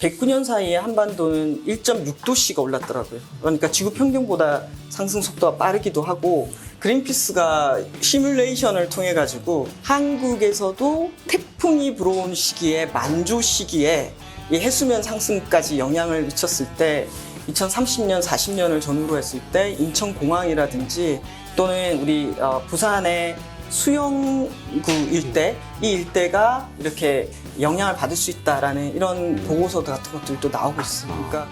109년 사이에 한반도는 1.6도씨가 올랐더라고요. 그러니까 지구 평균보다 상승 속도가 빠르기도 하고, 그린피스가 시뮬레이션을 통해 가지고 한국에서도 태풍이 불어온 시기에, 만조 시기에 이 해수면 상승까지 영향을 미쳤을 때 2030년, 40년을 전후로 했을 때 인천공항이라든지 또는 우리 부산의 수영구 일대, 이 일대가 이렇게 영향을 받을 수 있다라는 이런 보고서 같은 것들도 나오고 있으니까.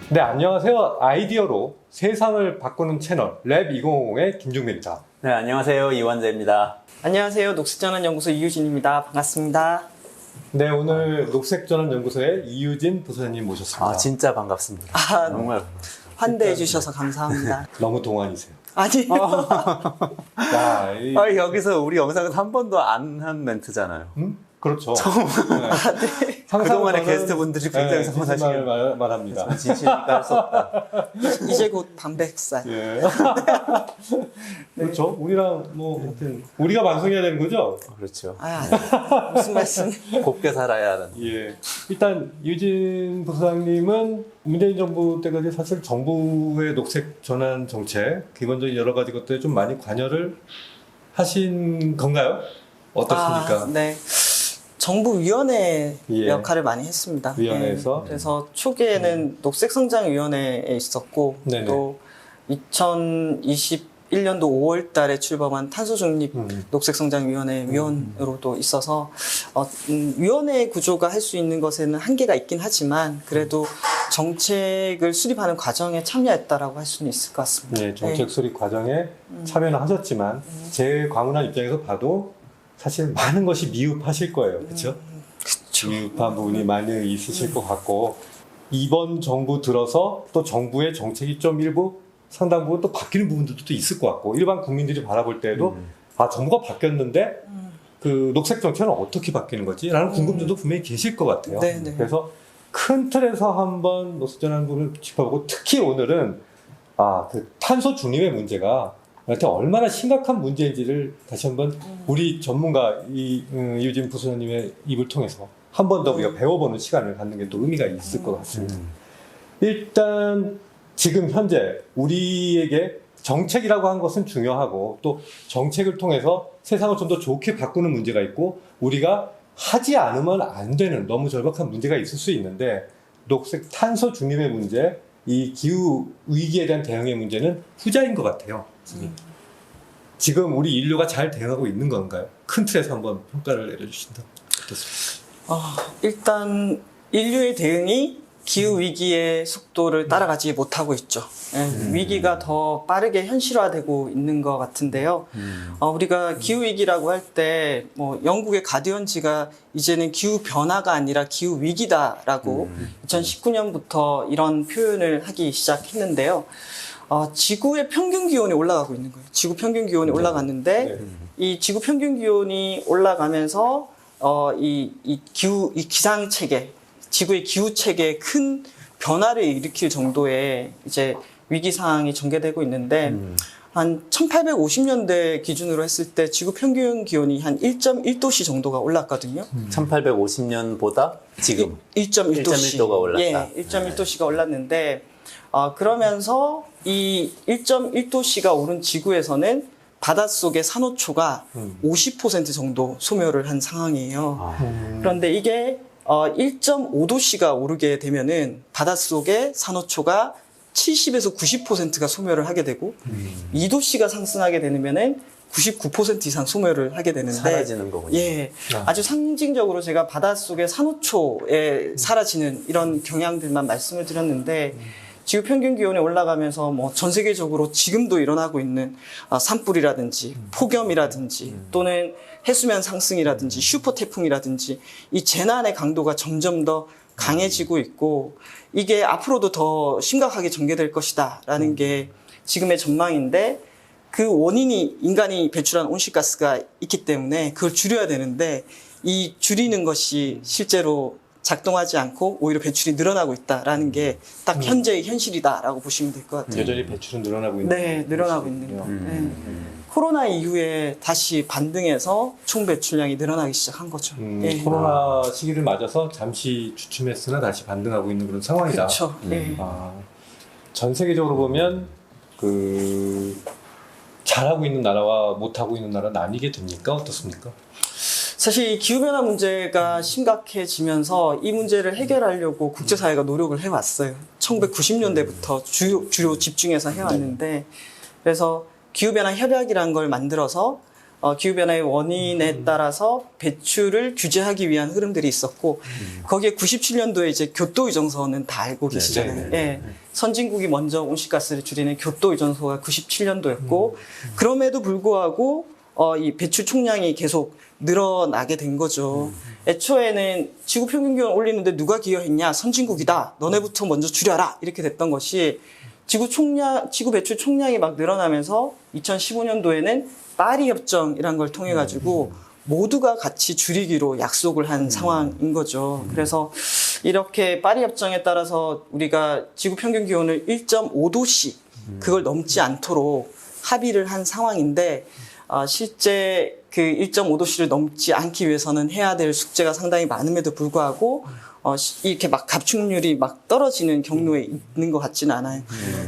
네, 안녕하세요. 아이디어로 세상을 바꾸는 채널 랩2050의 김중민입니다. 네, 안녕하세요. 이완재입니다. 안녕하세요. 녹색전환연구소 이유진입니다. 반갑습니다. 네, 오늘 녹색전환연구소의 이유진 부소장님 모셨습니다. 아, 진짜 반갑습니다. 정말 반갑습니다. 환대해 주셔서 감사합니다. 너무 동안이세요. 아니, 야, 여기서 우리 영상은 한 번도 안 한 멘트잖아요. 그렇죠. 네. 그동안의 게스트분들이 굉장히 진심을 말합니다. 진실이니까 할 수 없다. 이제 곧 반백살. 예. 그렇죠. 우리랑 뭐 하여튼 우리가 반성해야 되는 거죠. 그렇죠. 무슨 말씀? 곱게 살아야 하는. 예. 일단 유진 부소장님은 문재인 정부 때까지 사실 정부의 녹색 전환 정책, 기본적인 여러 가지 것들에 좀 많이 관여를 하신 건가요? 어떻습니까? 네. 정부위원회 예. 역할을 많이 했습니다. 위원회에서? 네. 그래서 초기에는 녹색성장위원회에 있었고, 네네. 또 2021년도 5월 달에 출범한 탄소중립 녹색성장위원회 위원으로도 있어서, 위원회 구조가 할 수 있는 것에는 한계가 있긴 하지만, 그래도 정책을 수립하는 과정에 참여했다라고 할 수는 있을 것 같습니다. 네, 정책 수립 과정에 참여는 하셨지만, 제 광운한 입장에서 봐도 사실 많은 것이 미흡하실 거예요. 그렇죠? 그쵸. 미흡한 부분이 많이 있으실 것 같고, 이번 정부 들어서 또 정부의 정책이 좀 일부 상당 부분 또 바뀌는 부분들도 또 있을 것 같고, 일반 국민들이 바라볼 때에도 아, 정부가 바뀌었는데 그 녹색 정책은 어떻게 바뀌는 거지? 라는 궁금증도 분명히 계실 것 같아요. 네네. 그래서 큰 틀에서 한번 녹색 전환 부분을 짚어보고, 특히 오늘은 그 탄소 중립의 문제가 우리한테 얼마나 심각한 문제인지를 다시 한번 우리 전문가 이유진 부소장님의 입을 통해서 한 번 더 우리가 배워보는 시간을 갖는 게 또 의미가 있을 것 같습니다. 일단 지금 현재 우리에게 정책이라고 하는 것은 중요하고, 또 정책을 통해서 세상을 좀 더 좋게 바꾸는 문제가 있고, 우리가 하지 않으면 안 되는 너무 절박한 문제가 있을 수 있는데, 녹색 탄소 중립의 문제, 이 기후 위기에 대한 대응의 문제는 후자인 것 같아요. 지금 우리 인류가 잘 대응하고 있는 건가요? 큰 틀에서 한번 평가를 내려주신다면 어떻습니까? 일단 인류의 대응이 기후 위기의 속도를 따라가지 못하고 있죠. 위기가 더 빠르게 현실화되고 있는 것 같은데요. 우리가 기후 위기라고 할 때 뭐 영국의 가디언지가 이제는 기후 변화가 아니라 기후 위기다라고 2019년부터 이런 표현을 하기 시작했는데요. 지구의 평균 기온이 올라가고 있는 거예요. 지구 평균 기온이 올라갔는데, 이 지구 평균 기온이 올라가면서 이 기상 체계, 지구의 기후 체계에 큰 변화를 일으킬 정도의 이제 위기 상황이 전개되고 있는데, 한 1850년대 기준으로 했을 때 지구 평균 기온이 한 1.1도씨 정도가 올랐거든요. 1850년보다 지금 1.1도씨. 1.1도가 올랐다. 예, 1.1도씨가 올랐는데, 그러면서 이 1.1도씨가 오른 지구에서는 바닷속의 산호초가 50% 정도 소멸을 한 상황이에요. 그런데 이게 1.5도씨가 오르게 되면은 바닷속의 산호초가 70에서 90%가 소멸을 하게 되고, 2도씨가 상승하게 되면은 99% 이상 소멸을 하게 되는데, 사라지는 거군요. 예, 아주 상징적으로 제가 바닷속의 산호초에 사라지는 이런 경향들만 말씀을 드렸는데, 지구 평균 기온이 올라가면서 뭐 전 세계적으로 지금도 일어나고 있는 산불이라든지 폭염이라든지 또는 해수면 상승이라든지 슈퍼 태풍이라든지 이 재난의 강도가 점점 더 강해지고 있고, 이게 앞으로도 더 심각하게 전개될 것이다라는 게 지금의 전망인데, 그 원인이 인간이 배출한 온실가스가 있기 때문에 그걸 줄여야 되는데, 이 줄이는 것이 실제로 작동하지 않고 오히려 배출이 늘어나고 있다라는 게 딱 현재의 현실이다라고 보시면 될 것 같아요. 여전히 배출은 늘어나고 있는 네, 늘어나고 있는 거. 네. 코로나 이후에 다시 반등해서 총 배출량이 늘어나기 시작한 거죠. 예. 코로나 시기를 맞아서 잠시 주춤했으나 다시 반등하고 있는 그런 상황이다. 그렇죠. 예. 전 세계적으로 보면 잘하고 있는 나라와 못하고 있는 나라 나뉘게 됩니까? 어떻습니까? 사실 이 기후변화 문제가 심각해지면서 이 문제를 해결하려고 국제사회가 노력을 해왔어요. 1990년대부터 주로 집중해서 해왔는데, 그래서 기후변화 협약이라는 걸 만들어서 기후변화의 원인에 따라서 배출을 규제하기 위한 흐름들이 있었고, 거기에 97년도에 이제 교토의정서는 다 알고 계시잖아요. 예. 선진국이 먼저 온실가스를 줄이는 교토의정서가 97년도였고, 그럼에도 불구하고 이 배출 총량이 계속 늘어나게 된 거죠. 애초에는 지구 평균 기온 올리는데 누가 기여했냐? 선진국이다. 너네부터 먼저 줄여라. 이렇게 됐던 것이 지구 배출 총량이 막 늘어나면서 2015년도에는 파리 협정이라는 걸 통해 가지고 모두가 같이 줄이기로 약속을 한 상황인 거죠. 그래서 이렇게 파리 협정에 따라서 우리가 지구 평균 기온을 1.5도씨 그걸 넘지 않도록 합의를 한 상황인데, 실제 그 1.5도씨를 넘지 않기 위해서는 해야 될 숙제가 상당히 많음에도 불구하고 이렇게 막 가축률이 막 떨어지는 경로에 있는 것 같지는 않아요.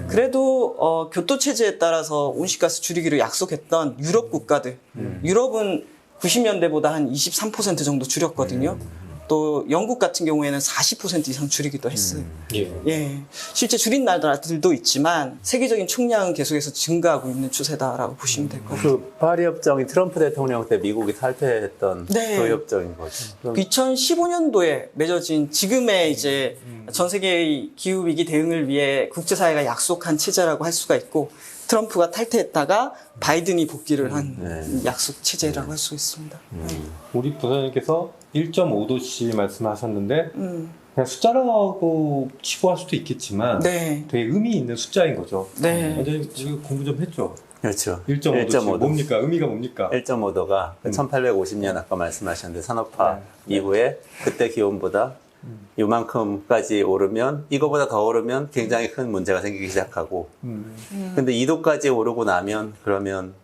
그래도 교토 체제에 따라서 온실가스 줄이기로 약속했던 유럽 국가들, 유럽은 90년대보다 한 23% 정도 줄였거든요. 또 영국 같은 경우에는 40% 이상 줄이기도 했어요. 예. 실제 줄인 나라들도 있지만 세계적인 총량은 계속해서 증가하고 있는 추세다라고 보시면 될 것 같아요. 그 파리 협정이 트럼프 대통령 때 미국이 탈퇴했던 네. 그 협정인 거죠. 그럼 2015년도에 맺어진 지금의 이제 전 세계의 기후 위기 대응을 위해 국제사회가 약속한 체제라고 할 수가 있고, 트럼프가 탈퇴했다가 바이든이 복귀를 한 약속 체제라고 할 수 있습니다. 우리 부사장님께서 1.5도씨 말씀하셨는데 그냥 숫자라고 치부할 수도 있겠지만 네. 되게 의미 있는 숫자인 거죠. 네. 완전히 지금 공부 좀 했죠. 그렇죠. 1.5도씨 1.5도. 뭡니까? 의미가 뭡니까? 1.5도가 1850년 아까 말씀하셨는데 산업화 이후에 그때 기온보다 요만큼까지 오르면, 이거보다 더 오르면 굉장히 큰 문제가 생기기 시작하고, 근데 2도까지 오르고 나면 그러면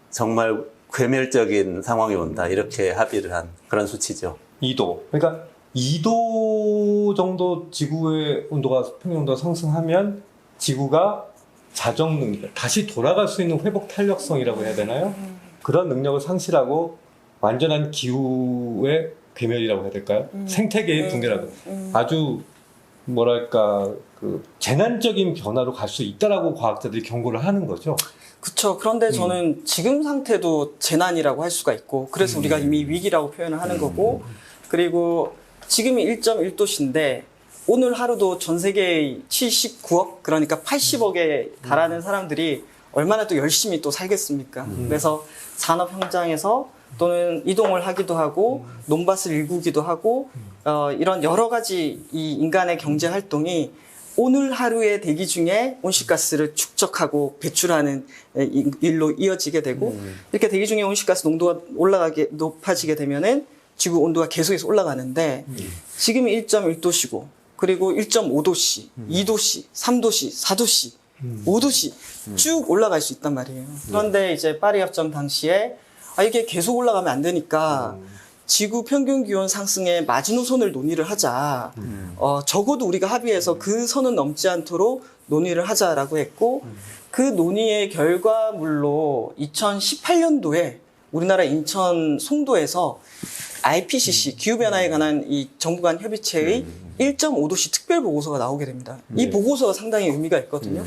정말 괴멸적인 상황이 온다, 이렇게 합의를 한 그런 수치죠. 2도. 그러니까 2도 정도 지구의 온도가, 평균 온도가 상승하면 지구가 자정 능력, 다시 돌아갈 수 있는 회복 탄력성이라고 해야 되나요? 그런 능력을 상실하고 완전한 기후의 괴멸이라고 해야 될까요? 생태계의 붕괴라고. 아주 뭐랄까 재난적인 변화로 갈 수 있다라고 과학자들이 경고를 하는 거죠. 그렇죠. 그런데 저는 지금 상태도 재난이라고 할 수가 있고, 그래서 우리가 이미 위기라고 표현을 하는 거고, 그리고 지금이 1.1도씨인데 오늘 하루도 전 세계의 79억, 그러니까 80억에 달하는 사람들이 얼마나 또 열심히 또 살겠습니까? 그래서 산업 현장에서 또는 이동을 하기도 하고 논밭을 일구기도 하고 이런 여러 가지 이 인간의 경제 활동이 오늘 하루의 대기 중에 온실가스를 축적하고 배출하는 일로 이어지게 되고, 이렇게 대기 중에 온실가스 농도가 높아지게 되면은 지구 온도가 계속해서 올라가는데, 지금이 1.1도씨고 그리고 1.5도씨, 2도씨, 3도씨, 4도씨, 5도씨 쭉 올라갈 수 있단 말이에요. 그런데 이제 파리 협정 당시에 이게 계속 올라가면 안 되니까 지구 평균 기온 상승의 마지노선을 논의를 하자. 적어도 우리가 합의해서 그 선은 넘지 않도록 논의를 하자라고 했고, 그 논의의 결과물로 2018년도에 우리나라 인천 송도에서 IPCC 기후변화에 관한 이 정부 간 협의체의 1.5도씨 특별보고서가 나오게 됩니다. 이 보고서가 상당히 의미가 있거든요.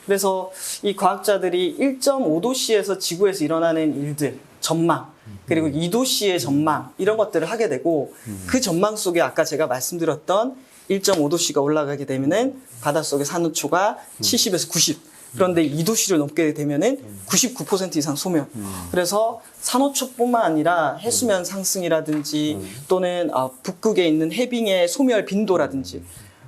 그래서 이 과학자들이 1.5도씨에서 지구에서 일어나는 일들, 전망, 그리고 2도씨의 전망, 이런 것들을 하게 되고, 그 전망 속에 아까 제가 말씀드렸던 1.5도씨가 올라가게 되면은 바닷속의 산호초가 70에서 90, 그런데 2도씨를 넘게 되면은 99% 이상 소멸. 그래서 산호초뿐만 아니라 해수면 상승이라든지 또는 북극에 있는 해빙의 소멸 빈도라든지,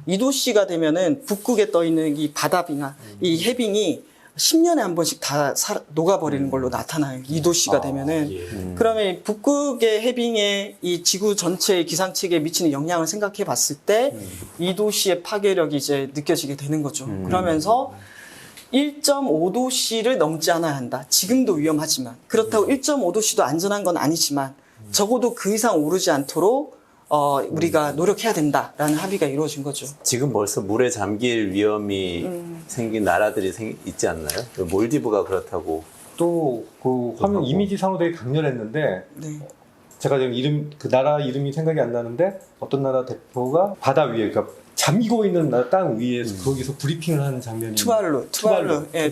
2도씨가 되면은 북극에 떠 있는 이 바다빙하, 이 해빙이 10년에 한 번씩 다 녹아버리는 걸로 나타나요. 2도씨가 되면은. 그러면 북극의 해빙에 이 지구 전체의 기상체계에 미치는 영향을 생각해 봤을 때 2도씨의 파괴력이 이제 느껴지게 되는 거죠. 그러면서 1.5도씨를 넘지 않아야 한다. 지금도 위험하지만. 그렇다고 1.5도씨도 안전한 건 아니지만 적어도 그 이상 오르지 않도록 우리가 노력해야 된다라는 합의가 이루어진 거죠. 지금 벌써 물에 잠길 위험이 생긴 나라들이 있지 않나요? 몰디브가 그렇다고. 또 그 화면 이미지상으로 되게 강렬했는데 네. 제가 지금 그 나라 이름이 생각이 안 나는데 어떤 나라 대표가 바다 위에 그러니까 잠기고 있는 땅 위에서 거기서 브리핑을 하는 장면이 투발루. 예,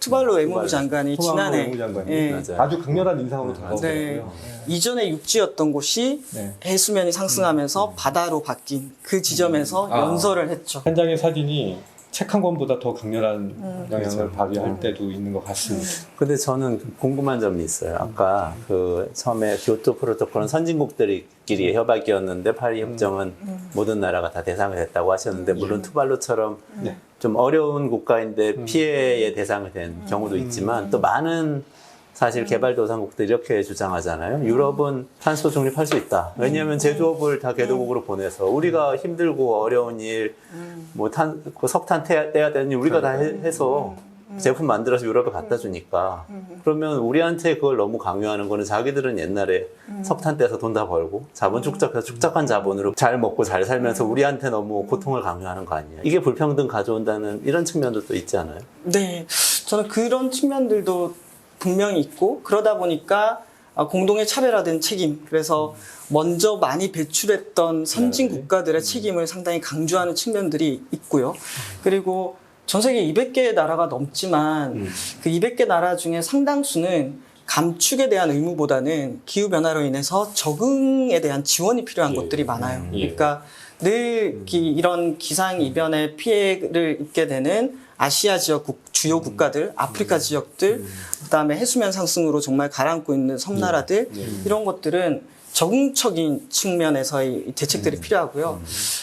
투발루 외무부 장관이 지난해 외무장관이 예, 맞아요. 아주 강렬한 인상으로 다가오더라고요. 네. 이전에 육지였던 곳이 네. 해수면이 상승하면서 바다로 바뀐 그 지점에서 연설을 했죠. 현장의 사진이 책 한 권보다 더 강렬한 영향을 발휘할 때도 있는 것 같습니다. 근데 저는 궁금한 점이 있어요. 아까 그 처음에 교토 프로토콜은 선진국들끼리의 협약이었는데 파리 협정은 모든 나라가 다 대상이 됐다고 하셨는데 물론 투발루처럼 네. 좀 어려운 국가인데 피해의 대상이 된 경우도 있지만 또 많은 사실 개발도상국들이 이렇게 주장하잖아요. 유럽은 탄소 중립할 수 있다. 왜냐하면 제조업을 다 개도국으로 보내서 우리가 힘들고 어려운 일, 그 석탄 떼야 되는 일 우리가 다 해서 제품 만들어서 유럽에 갖다 주니까 그러면 우리한테 그걸 너무 강요하는 거는 자기들은 옛날에 석탄 떼서 돈 다 벌고 자본 축적해서 축적한 자본으로 잘 먹고 잘 살면서 우리한테 너무 고통을 강요하는 거 아니에요? 이게 불평등 가져온다는 이런 측면도 또 있지 않아요? 네, 저는 그런 측면들도 분명히 있고 그러다 보니까 공동의 차별화된 책임, 그래서 먼저 많이 배출했던 선진 국가들의 책임을 상당히 강조하는 측면들이 있고요. 그리고 전 세계 200개 나라가 넘지만 그 200개 나라 중에 상당수는 감축에 대한 의무보다는 기후변화로 인해서 적응에 대한 지원이 필요한 것들이 많아요. 그러니까 늘 이런 기상이변의 피해를 입게 되는 아시아 지역 주요 국가들, 아프리카 지역들, 그다음에 해수면 상승으로 정말 가라앉고 있는 섬나라들, 이런 것들은 적응적인 측면에서의 대책들이 필요하고요.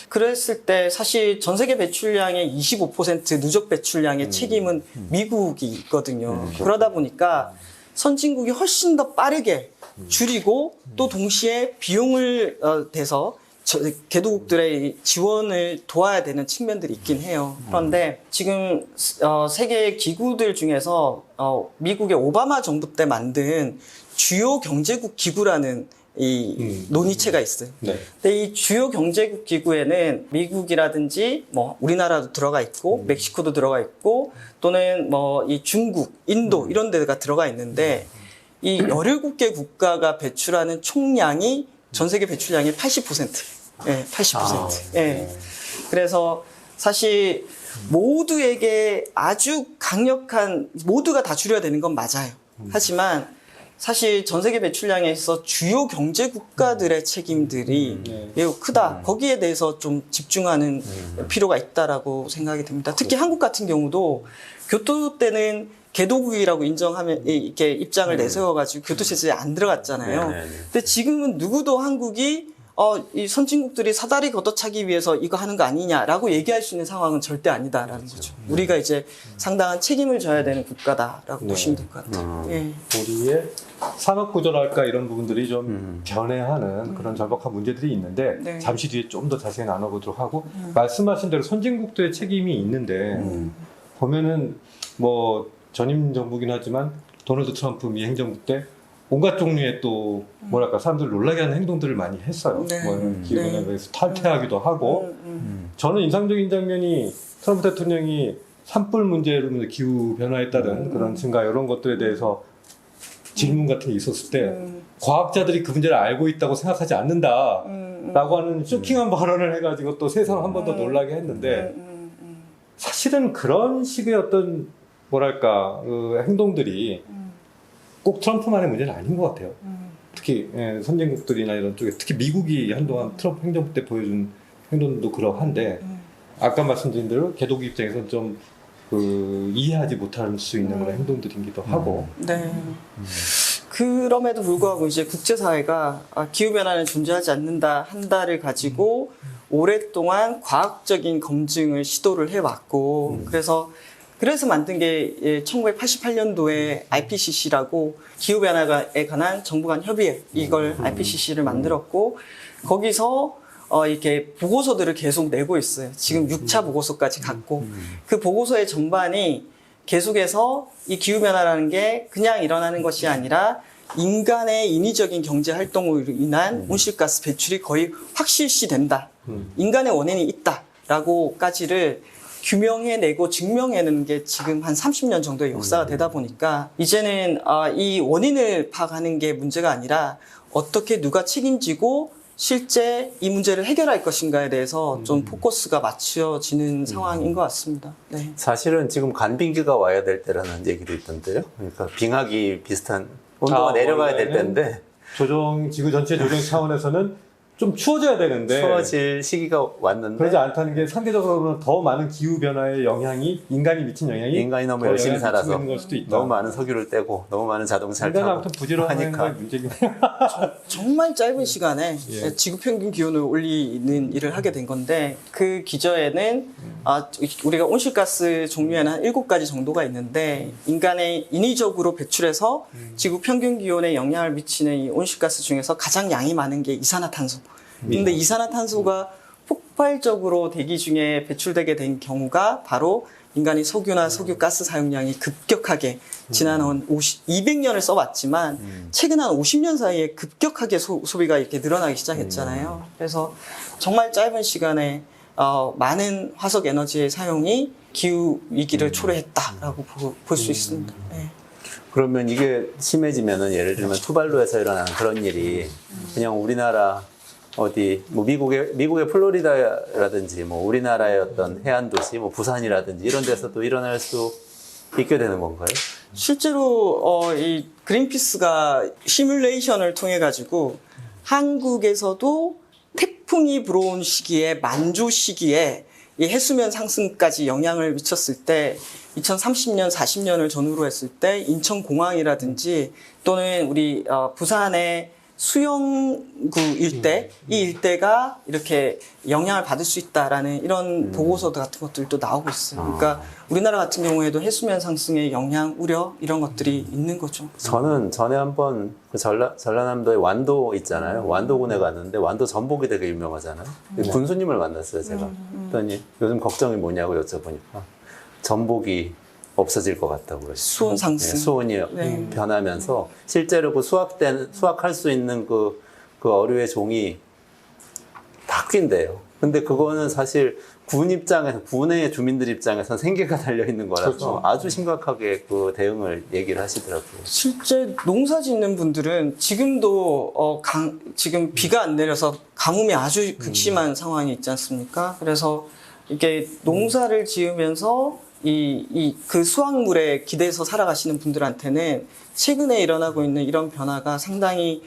그랬을 때 사실 전 세계 배출량의 25% 누적 배출량의 책임은 미국이 있거든요. 그러다 보니까 선진국이 훨씬 더 빠르게 줄이고 또 동시에 비용을 대서 개도국들의 지원을 도와야 되는 측면들이 있긴 해요. 그런데 지금 세계 기구들 중에서 미국의 오바마 정부 때 만든 주요 경제국 기구라는 이 논의체가 있어요. 네. 근데 이 주요 경제국 기구에는 미국이라든지 뭐 우리나라도 들어가 있고 멕시코도 들어가 있고 또는 뭐 이 중국, 인도 이런 데가 들어가 있는데 이 17개 국가가 배출하는 총량이 전 세계 배출량의 80%. 예, 80%. 예. 그래서 사실 모두에게 아주 강력한, 모두가 다 줄여야 되는 건 맞아요. 하지만 사실 전 세계 배출량에서 주요 경제 국가들의 책임들이 매우 크다. 거기에 대해서 좀 집중하는 필요가 있다라고 생각이 듭니다. 특히 한국 같은 경우도 교토 때는 개도국이라고 인정하면 이렇게 입장을 내세워가지고 교토 체제에 안 들어갔잖아요. 근데 지금은 누구도 한국이 이 선진국들이 사다리 걷어차기 위해서 이거 하는 거 아니냐라고 얘기할 수 있는 상황은 절대 아니다라는 거죠. 우리가 이제 상당한 책임을 져야 되는 국가다라고 보시면 될 것 같아요. 예. 우리의 산업 구조랄까 이런 부분들이 좀 변해하는 그런 절박한 문제들이 있는데 네. 잠시 뒤에 좀 더 자세히 나눠보도록 하고 말씀하신 대로 선진국들의 책임이 있는데 보면은 뭐 전임 정부긴 하지만 도널드 트럼프 미 행정부 때 온갖 종류의 또 뭐랄까 사람들 놀라게 하는 행동들을 많이 했어요. 네. 뭐 기후변화에 대해서 탈퇴하기도 하고 저는 인상적인 장면이 트럼프 대통령이 산불 문제로 기후 변화에 따른 그런 증가 이런 것들에 대해서 질문 같은 게 있었을 때 과학자들이 그 문제를 알고 있다고 생각하지 않는다라고 하는 쇼킹한 발언을 해가지고 또 세상을 한 번 더 놀라게 했는데 사실은 그런 식의 어떤 뭐랄까 그 행동들이 꼭 트럼프만의 문제는 아닌 것 같아요. 특히 선진국들이나 이런 쪽에 특히 미국이 한동안 트럼프 행정부 때 보여준 행동도 그러한데 아까 말씀드린 대로 개도국 입장에서는 좀 이해하지 못할 수 있는 그런 행동들이기도 하고 네. 그럼에도 불구하고 이제 국제사회가 기후변화는 존재하지 않는다 한다를 가지고 오랫동안 과학적인 검증을 시도를 해왔고 그래서 만든 게 1988년도에 IPCC라고 기후변화에 관한 정부 간 협의회 이걸 IPCC를 만들었고 거기서 이렇게 보고서들을 계속 내고 있어요. 지금 6차 보고서까지 갔고 그 보고서의 전반이 계속해서 이 기후변화라는 게 그냥 일어나는 것이 아니라 인간의 인위적인 경제 활동으로 인한 온실가스 배출이 거의 확실시된다. 인간의 원인이 있다라고까지를 규명해내고 증명해내는 게 지금 한 30년 정도의 역사가 되다 보니까 이제는 이 원인을 파악하는 게 문제가 아니라 어떻게 누가 책임지고 실제 이 문제를 해결할 것인가에 대해서 좀 포커스가 맞춰지는 상황인 것 같습니다. 네. 사실은 지금 간빙기가 와야 될 때라는 얘기도 있던데요. 그러니까 빙하기 비슷한 온도가 내려가야 될 때인데 지구 전체 조정 차원에서는 좀 추워져야 되는데 추워질 시기가 왔는데 그러지 않다는 게 상대적으로는 더 많은 기후 변화의 영향이 인간이 미친 영향이 인간이 너무 더 열심히 영향을 살아서 미치고 있는 걸 수도 있다. 너무 많은 석유를 떼고 너무 많은 자동차를 인간은 타고 아무튼 부지런한 게 문제긴 해요. 정말 짧은 시간에 예. 지구 평균 기온을 올리는 일을 하게 된 건데 그 기저에는 우리가 온실가스 종류에는 한 7가지 정도가 있는데 인간의 인위적으로 배출해서 지구 평균 기온에 영향을 미치는 이 온실가스 중에서 가장 양이 많은 게 이산화탄소. 근데 이산화탄소가 폭발적으로 대기 중에 배출되게 된 경우가 바로 인간이 석유나 석유가스 사용량이 급격하게 지난 한 200년을 써왔지만 최근 한 50년 사이에 급격하게 소비가 이렇게 늘어나기 시작했잖아요. 그래서 정말 짧은 시간에 많은 화석 에너지의 사용이 기후 위기를 초래했다라고 볼 수 있습니다. 네. 그러면 이게 심해지면은 예를 들면 투발루에서 일어나는 그런 일이 그냥 우리나라 어디 뭐 미국의 플로리다라든지 뭐 우리나라의 어떤 해안 도시 뭐 부산이라든지 이런 데서도 일어날 수 있게 되는 건가요? 실제로 이 그린피스가 시뮬레이션을 통해 가지고 한국에서도 태풍이 불어온 시기에 만조 시기에 이 해수면 상승까지 영향을 미쳤을 때 2030년, 40년을 전후로 했을 때 인천공항이라든지 또는 우리 부산의 수영구 일대, 이 일대가 이렇게 영향을 받을 수 있다라는 이런 보고서 같은 것들도 나오고 있어요. 그러니까 우리나라 같은 경우에도 해수면 상승의 영향, 우려 이런 것들이 있는 거죠. 저는 전에 한번 그 전라남도에 완도 있잖아요. 완도군에 갔는데 완도 전복이 되게 유명하잖아요. 군수님을 만났어요, 제가. 그랬더니 요즘 걱정이 뭐냐고 여쭤보니까 전복이 없어질 것 같다고 그랬어요. 수온 상승. 네, 수온이 변하면서 실제로 그 수확할 수 있는 그 어류의 종이 바뀐대요. 근데 그거는 사실 군의 주민들 입장에서는 생계가 달려 있는 거라서 그렇죠. 아주 심각하게 그 대응을 얘기를 하시더라고요. 실제 농사 짓는 분들은 지금도 지금 비가 안 내려서 가뭄이 아주 극심한 상황이 있지 않습니까? 그래서 이게 농사를 지으면서 그 수확물에 기대서 살아가시는 분들한테는 최근에 일어나고 있는 이런 변화가 상당히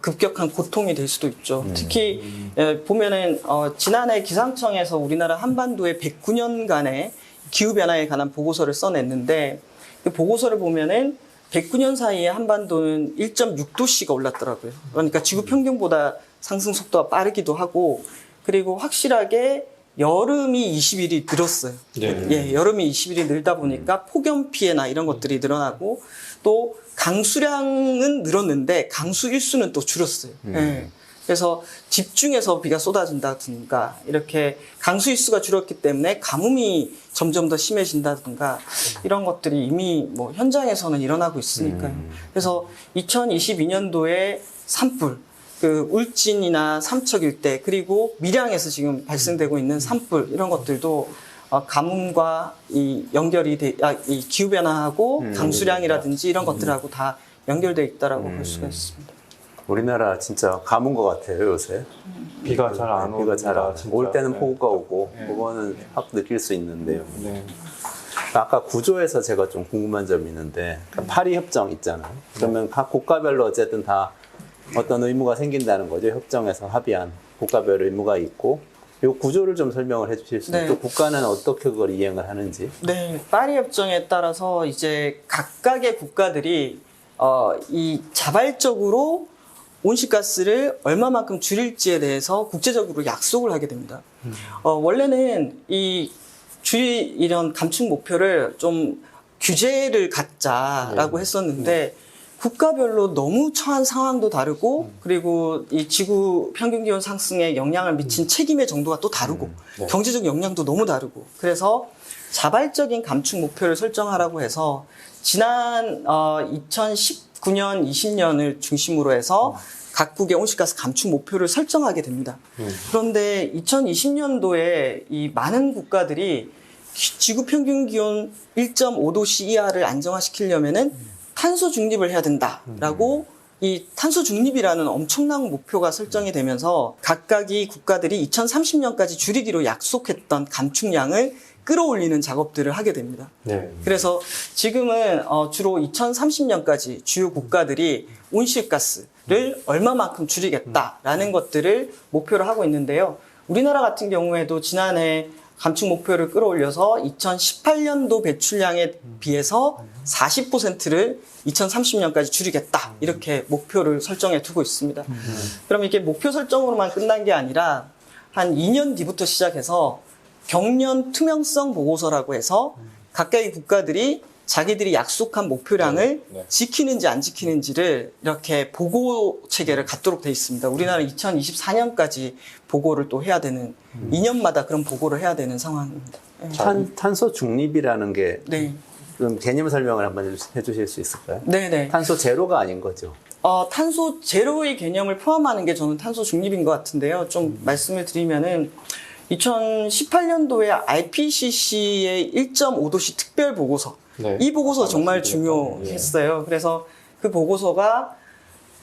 급격한 고통이 될 수도 있죠. 특히 보면은 지난해 기상청에서 우리나라 한반도의 109년간의 기후변화에 관한 보고서를 써냈는데 그 보고서를 보면은 109년 사이에 한반도는 1.6도씨가 올랐더라고요. 그러니까 지구 평균보다 상승 속도가 빠르기도 하고 그리고 확실하게 여름이 20일이 늘었어요. 네. 예, 여름이 20일이 늘다 보니까 폭염 피해나 이런 것들이 늘어나고 또 강수량은 늘었는데 강수 일수는 또 줄었어요. 예. 그래서 집중해서 비가 쏟아진다든가 이렇게 강수 일수가 줄었기 때문에 가뭄이 점점 더 심해진다든가 이런 것들이 이미 뭐 현장에서는 일어나고 있으니까요. 그래서 2022년도에 산불 그 울진이나 삼척 일대 그리고 밀양에서 지금 발생되고 있는 산불 이런 것들도 가뭄과 이 연결이 이 기후 변화하고 강수량이라든지 이런 것들하고 다 연결돼 있다라고 볼 수가 있습니다. 우리나라 진짜 가뭄 것 같아요 요새. 비가 잘 안 오고 비가 잘 안 오고 올 때는 폭우가 오고 그거는 확 느낄 수 있는데요. 네. 아까 구조에서 제가 좀 궁금한 점이 있는데 파리 협정 있잖아요. 그러면 각 국가별로 어쨌든 다 어떤 의무가 생긴다는 거죠. 협정에서 합의한 국가별 의무가 있고 이 구조를 좀 설명을 해 주실 수 있나요? 네. 또 국가는 어떻게 그걸 이행을 하는지. 네, 파리 협정에 따라서 이제 각각의 국가들이 이 자발적으로 온실가스를 얼마만큼 줄일지에 대해서 국제적으로 약속을 하게 됩니다. 원래는 이런 감축 목표를 좀 규제를 갖자라고 했었는데 국가별로 너무 처한 상황도 다르고 그리고 이 지구 평균 기온 상승에 영향을 미친 책임의 정도가 또 다르고 네. 경제적 역량도 너무 다르고 그래서 자발적인 감축 목표를 설정하라고 해서 지난 2019년, 20년을 중심으로 해서 각국의 온실가스 감축 목표를 설정하게 됩니다. 그런데 2020년도에 이 많은 국가들이 지구 평균 기온 1.5도씨 이하를 안정화시키려면은 탄소 중립을 해야 된다라고 이 탄소 중립이라는 엄청난 목표가 설정이 되면서 각각이 국가들이 2030년까지 줄이기로 약속했던 감축량을 끌어올리는 작업들을 하게 됩니다. 네. 그래서 지금은 주로 2030년까지 주요 국가들이 온실가스를 얼마만큼 줄이겠다라는 것들을 목표로 하고 있는데요. 우리나라 같은 경우에도 지난해 감축 목표를 끌어올려서 2018년도 배출량에 비해서 40%를 2030년까지 줄이겠다 이렇게 목표를 설정해 두고 있습니다. 그럼 이게 목표 설정으로만 끝난 게 아니라 한 2년 뒤부터 시작해서 경년 투명성 보고서라고 해서 각각의 국가들이 자기들이 약속한 목표량을 네. 지키는지 안 지키는지를 이렇게 보고 체계를 갖도록 돼 있습니다. 우리나라는 2024년까지 보고를 또 해야 되는 2년마다 그런 보고를 해야 되는 상황입니다. 네. 탄소 중립이라는 게 네. 좀 개념 설명을 한번 해주실 수 있을까요? 네네. 탄소 제로가 아닌 거죠. 탄소 제로의 개념을 포함하는 게 저는 탄소 중립인 것 같은데요. 좀 말씀을 드리면은 2018년도에 IPCC의 1.5도씨 특별 보고서. 네. 이 보고서 정말 말씀드렸죠. 중요했어요. 그래서 그 보고서가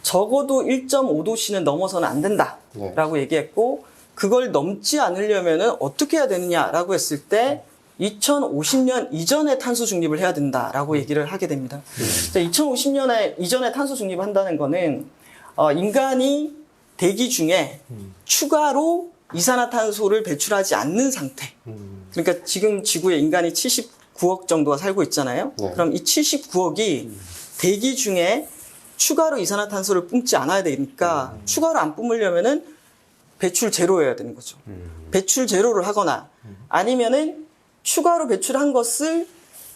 적어도 1.5도씨는 넘어서는 안 된다라고 얘기했고 그걸 넘지 않으려면은 어떻게 해야 되느냐라고 했을 때 2050년 이전에 탄소 중립을 해야 된다라고 얘기를 하게 됩니다. 2050년에 이전에 탄소 중립을 한다는 거는 인간이 대기 중에 추가로 이산화탄소를 배출하지 않는 상태. 그러니까 지금 지구에 인간이 79억 정도가 살고 있잖아요. 네. 그럼 이 79억이 대기 중에 추가로 이산화탄소를 뿜지 않아야 되니까 추가로 안 뿜으려면은 배출 제로여야 되는 거죠. 배출 제로를 하거나 아니면은 추가로 배출한 것을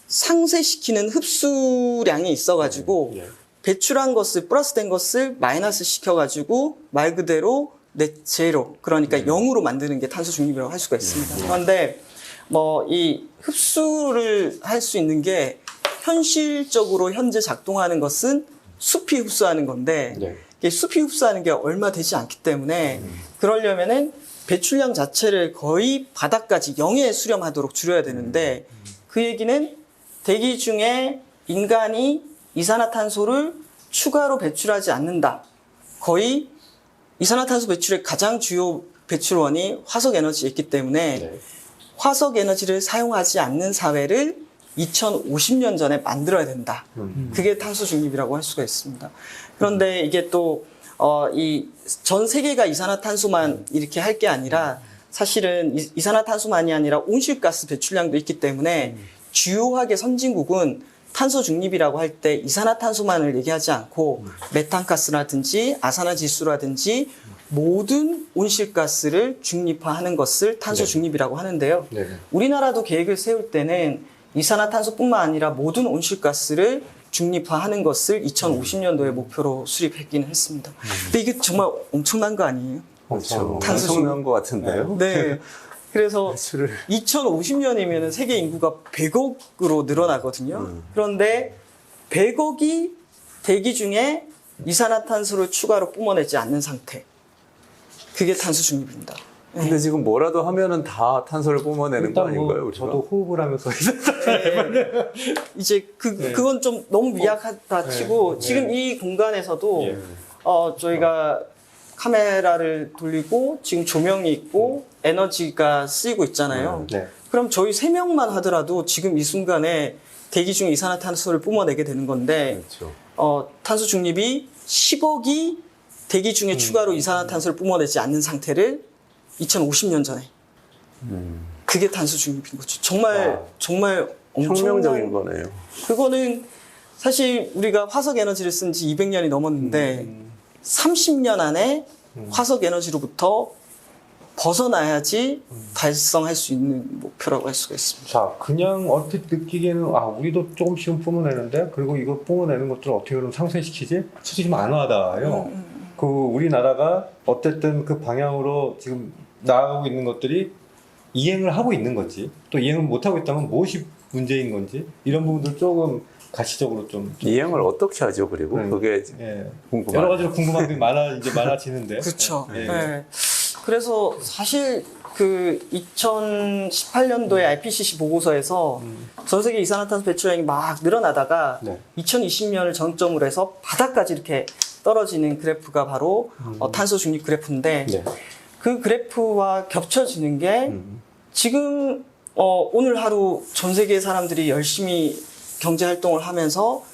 상쇄시키는 흡수량이 있어가지고 예. 배출한 것을 플러스된 것을 마이너스 시켜가지고 말 그대로 넷 제로 그러니까 0으로 만드는 게 탄소 중립이라고 할 수가 있습니다. 그런데 뭐 이 흡수를 할 수 있는 게 현실적으로 현재 작동하는 것은 숲이 흡수하는 건데 네. 이게 숲이 흡수하는 게 얼마 되지 않기 때문에 그러려면은 배출량 자체를 거의 바닥까지 0에 수렴하도록 줄여야 되는데 그 얘기는 대기 중에 인간이 이산화탄소를 추가로 배출하지 않는다. 거의 이산화탄소 배출의 가장 주요 배출원이 화석에너지에 있기 때문에 네. 화석에너지를 사용하지 않는 사회를 2050년 전에 만들어야 된다. 그게 탄소 중립이라고 할 수가 있습니다. 그런데 이게 또 이 전 세계가 이산화탄소만 이렇게 할 게 아니라 사실은 이산화탄소만이 아니라 온실가스 배출량도 있기 때문에 주요하게 선진국은 탄소 중립이라고 할 때 이산화탄소만을 얘기하지 않고 메탄가스라든지 아산화지수라든지 모든 온실가스를 중립화하는 것을 탄소 네. 중립이라고 하는데요. 네. 우리나라도 계획을 세울 때는 이산화탄소뿐만 아니라 모든 온실가스를 중립화하는 것을 2050년도에 목표로 수립했기는 했습니다. 근데 이게 정말 엄청난 거 아니에요? 그렇죠. 탄소 엄청난 것 같은데요. 네. 그래서 배출을 2050년이면 세계 인구가 100억으로 늘어나거든요. 그런데 100억이 대기 중에 이산화탄소를 추가로 뿜어내지 않는 상태. 그게 탄소 중립입니다. 근데 지금 뭐라도 하면은 다 탄소를 뿜어내는 거 일단 아닌가요, 우리가? 저도 호흡을 하면서 이제 그건 좀 너무 미약하다 치고 지금 이 공간에서도 예. 저희가 카메라를 돌리고 지금 조명이 있고 에너지가 쓰이고 있잖아요. 네. 그럼 저희 3명만 하더라도 지금 이 순간에 대기 중에 이산화탄소를 뿜어내게 되는 건데 그렇죠. 탄소 중립이 10억이 대기 중에 추가로 이산화탄소를 뿜어내지 않는 상태를 2050년 전에 그게 탄소 중립인 거죠. 정말 혁명적인 거네요. 그거는 사실 우리가 화석 에너지를 쓴 지 200년이 넘었는데 30년 안에 화석 에너지로부터 벗어나야지 달성할 수 있는 목표라고 할 수가 있습니다. 자, 그냥 얼핏 느끼기에는 우리도 조금씩은 뿜어내는데 그리고 이거 뿜어내는 것들을 어떻게 그럼 상쇄시키지? 솔직히 좀 안 와닿아요. 그 우리나라가 어쨌든 그 방향으로 지금 나아가고 있는 것들이 이행을 하고 있는 건지 또 이행을 못하고 있다면 무엇이 문제인 건지 이런 부분들 조금 가시적으로 좀 이행을 어떻게 하죠? 그리고 그게 예. 궁금해요. 여러 가지로 궁금한 게 많아지는데. 그렇죠. 예. 네. 그래서 사실 그 2018년도에 IPCC 보고서에서 전 세계 이산화탄소 배출량이 막 늘어나다가 네. 2020년을 정점으로 해서 바닥까지 이렇게 떨어지는 그래프가 바로 탄소 중립 그래프인데 네. 그 그래프와 겹쳐지는 게 지금 오늘 하루 전 세계 사람들이 열심히 경제 활동을 하면서